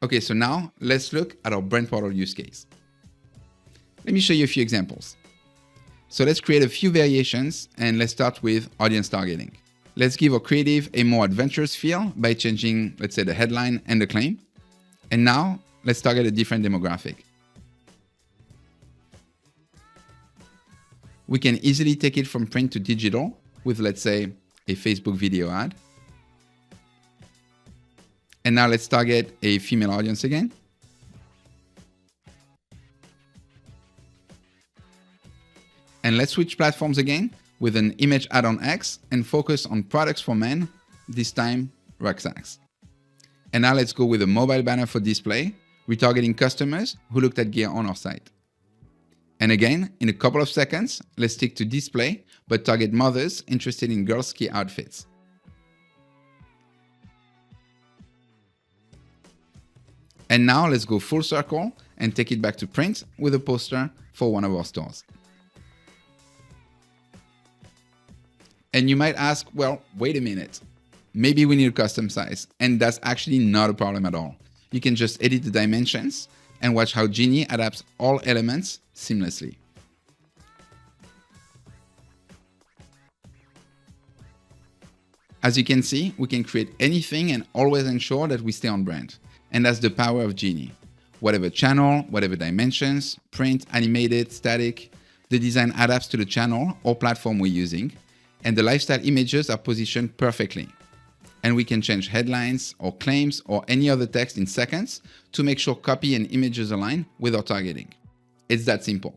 Okay, so now let's look at our brand portal use case. Let me show you a few examples. So let's create a few variations and let's start with audience targeting. Let's give our creative a more adventurous feel by changing, let's say, the headline and the claim. And now let's target a different demographic. We can easily take it from print to digital with, let's say, a Facebook video ad. And now let's target a female audience again. And let's switch platforms again with an image ad on X and focus on products for men, this time rucksacks. And now let's go with a mobile banner for display, retargeting customers who looked at gear on our site. And again, in a couple of seconds, let's stick to display, but target mothers interested in girls' ski outfits. And now let's go full circle and take it back to print with a poster for one of our stores. And you might ask, well, wait a minute, maybe we need a custom size. And that's actually not a problem at all. You can just edit the dimensions and watch how Genie adapts all elements seamlessly. As you can see, we can create anything and always ensure that we stay on brand. And that's the power of Genie. Whatever channel, whatever dimensions, print, animated, static, the design adapts to the channel or platform we're using, and the lifestyle images are positioned perfectly. And we can change headlines or claims or any other text in seconds to make sure copy and images align with our targeting. It's that simple.